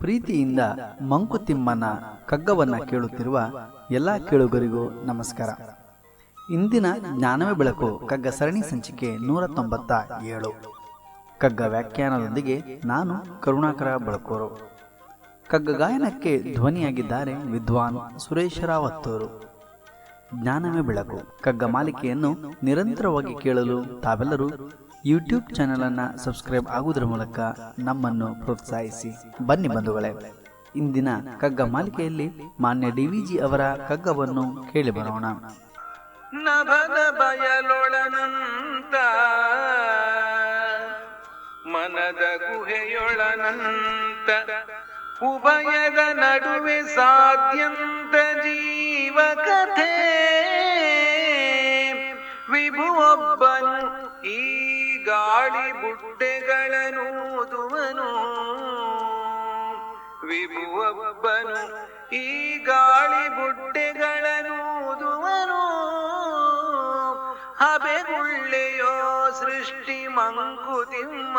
ಪ್ರೀತಿಯಿಂದ ಮಂಕುತಿಮ್ಮನ ಕಗ್ಗವನ್ನ ಕೇಳುತ್ತಿರುವ ಎಲ್ಲ ಕೇಳುಗರಿಗೂ ನಮಸ್ಕಾರ. ಇಂದಿನ ಜ್ಞಾನವೇ ಬೆಳಕು ಕಗ್ಗ ಸರಣಿ ಸಂಚಿಕೆ 197 ಕಗ್ಗ ವ್ಯಾಖ್ಯಾನದೊಂದಿಗೆ ನಾನು ಕರುಣಾಕರ ಬಳಕೋರು. ಕಗ್ಗ ಗಾಯನಕ್ಕೆ ಧ್ವನಿಯಾಗಿದ್ದಾರೆ ವಿದ್ವಾನ್ ಸುರೇಶ ರಾವತ್ತೂರು. ಜ್ಞಾನವೇ ಬೆಳಕು ಕಗ್ಗ ಮಾಲಿಕೆಯನ್ನು ನಿರಂತರವಾಗಿ ಕೇಳಲು ತಾವೆಲ್ಲರೂ ಯೂಟ್ಯೂಬ್ ಚಾನೆಲ್ ಅನ್ನು ಸಬ್ಸ್ಕ್ರೈಬ್ ಆಗುವುದರ ಮೂಲಕ ನಮ್ಮನ್ನು ಪ್ರೋತ್ಸಾಹಿಸಿ. ಬನ್ನಿ ಬಂಧುಗಳೇ, ಇಂದಿನ ಕಗ್ಗ ಮಾಲಿಕೆಯಲ್ಲಿ ಮಾನ್ಯ ಡಿವಿಜಿ ಅವರ ಕಗ್ಗವನ್ನು ಕೇಳಿ ಬರೋಣ. ನಭದ ಬಯಲೊಳನಂತ ಮನದ ಗುಹೆಯೊಳನಂತ ಉಭಯದ ನಡುವೆ ಸಾಧ್ಯಂತ ಜೀವ ಕಥೆ ವಿಭುವೊಬ್ಬನು ಈ ಗಾಳಿ ಬುಡ್ಡೆಗಳನೂದುವನು ವಿಭುವೊಬ್ಬನು ಈ ಗಾಳಿ ಬುಡ್ಡೆಗಳನೂದುವನು ಹಬೆಗುಳ್ಳೆಯೋ ಸೃಷ್ಟಿ ಮಂಕುತಿಮ್ಮ.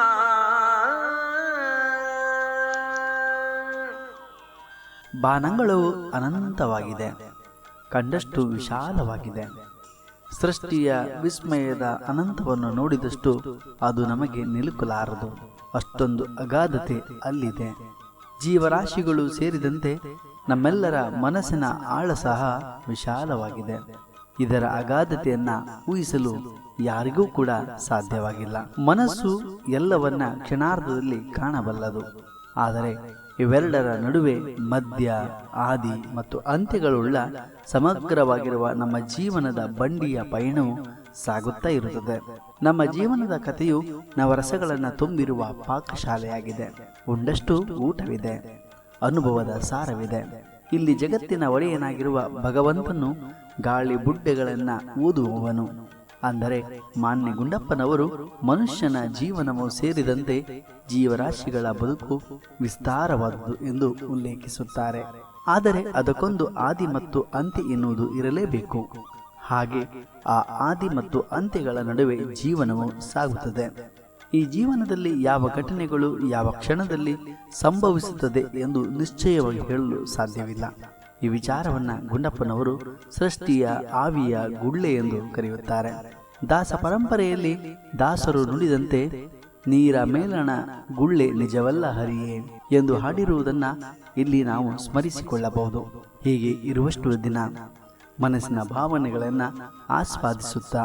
ಬಾನಂಗಳು ಅನಂತವಾಗಿದೆ, ಕಂಡಷ್ಟು ವಿಶಾಲವಾಗಿದೆ. ಸೃಷ್ಟಿಯ ವಿಸ್ಮಯದ ಅನಂತವನ್ನು ನೋಡಿದಷ್ಟು ಅದು ನಮಗೆ ನಿಲುಕಲಾರದು. ಅಷ್ಟೊಂದು ಅಗಾಧತೆ ಅಲ್ಲಿದೆ. ಜೀವರಾಶಿಗಳು ಸೇರಿದಂತೆ ನಮ್ಮೆಲ್ಲರ ಮನಸ್ಸಿನ ಆಳ ಸಹ ವಿಶಾಲವಾಗಿದೆ. ಇದರ ಅಗಾಧತೆಯನ್ನ ಊಹಿಸಲು ಯಾರಿಗೂ ಕೂಡ ಸಾಧ್ಯವಾಗಿಲ್ಲ. ಮನಸ್ಸು ಎಲ್ಲವನ್ನ ಕ್ಷಣಾರ್ಧದಲ್ಲಿ ಕಾಣಬಲ್ಲದು. ಆದರೆ ಇವೆರಡರ ನಡುವೆ ಮಧ್ಯ, ಆದಿ ಮತ್ತು ಅಂತ್ಯಗಳುಳ್ಳ ಸಮಗ್ರವಾಗಿರುವ ನಮ್ಮ ಜೀವನದ ಬಂಡಿಯ ಪಯಣವು ಸಾಗುತ್ತಾ ಇರುತ್ತದೆ. ನಮ್ಮ ಜೀವನದ ಕಥೆಯು ನವರಸಗಳನ್ನು ತುಂಬಿರುವ ಪಾಕಶಾಲೆಯಾಗಿದೆ. ಉಂಡಷ್ಟು ಊಟವಿದೆ, ಅನುಭವದ ಸಾರವಿದೆ. ಇಲ್ಲಿ ಜಗತ್ತಿನ ಒಡೆಯನಾಗಿರುವ ಭಗವಂತನು ಗಾಳಿ ಬುಡ್ಡೆಗಳನ್ನ ಊದುವವನು. ಅಂದರೆ ಮಾನ್ಯ ಗುಂಡಪ್ಪನವರು ಮನುಷ್ಯನ ಜೀವನವೂ ಸೇರಿದಂತೆ ಜೀವರಾಶಿಗಳ ಬದುಕು ವಿಸ್ತಾರವಾದುದು ಎಂದು ಉಲ್ಲೇಖಿಸುತ್ತಾರೆ. ಆದರೆ ಅದಕ್ಕೊಂದು ಆದಿ ಮತ್ತು ಅಂತ್ಯ ಎನ್ನುವುದು ಇರಲೇಬೇಕು. ಹಾಗೆ ಆ ಆದಿ ಮತ್ತು ಅಂತ್ಯಗಳ ನಡುವೆ ಜೀವನವು ಸಾಗುತ್ತದೆ. ಈ ಜೀವನದಲ್ಲಿ ಯಾವ ಘಟನೆಗಳು ಯಾವ ಕ್ಷಣದಲ್ಲಿ ಸಂಭವಿಸುತ್ತದೆ ಎಂದು ನಿಶ್ಚಯವಾಗಿ ಹೇಳಲು ಸಾಧ್ಯವಿಲ್ಲ. ಈ ವಿಚಾರವನ್ನ ಗುಂಡಪ್ಪನವರು ಸೃಷ್ಟಿಯ ಆವಿಯ ಗುಳ್ಳೆ ಎಂದು ಕರೆಯುತ್ತಾರೆ. ದಾಸ ಪರಂಪರೆಯಲ್ಲಿ ದಾಸರು ನುಡಿದಂತೆ ನೀರ ಮೇಲಣ ಗುಳ್ಳೆ ನಿಜವಲ್ಲ ಹರಿಯೇ ಎಂದು ಹಾಡಿರುವುದನ್ನ ಇಲ್ಲಿ ನಾವು ಸ್ಮರಿಸಿಕೊಳ್ಳಬಹುದು. ಹೀಗೆ ಇರುವಷ್ಟು ದಿನ ಮನಸ್ಸಿನ ಭಾವನೆಗಳನ್ನ ಆಸ್ವಾದಿಸುತ್ತಾ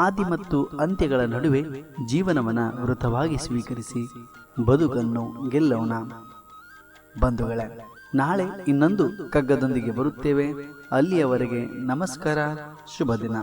ಆದಿ ಮತ್ತು ಅಂತ್ಯಗಳ ನಡುವೆ ಜೀವನವನ್ನ ವೃತವಾಗಿ ಸ್ವೀಕರಿಸಿ ಬದುಕನ್ನು ಗೆಲ್ಲೋಣ. ಬಂಧುಗಳೇ, ನಾಳೆ ಇನ್ನೊಂದು ಕಗ್ಗದೊಂದಿಗೆ ಬರುತ್ತೇವೆ. ಅಲ್ಲಿಯವರೆಗೆ ನಮಸ್ಕಾರ, ಶುಭ ದಿನ.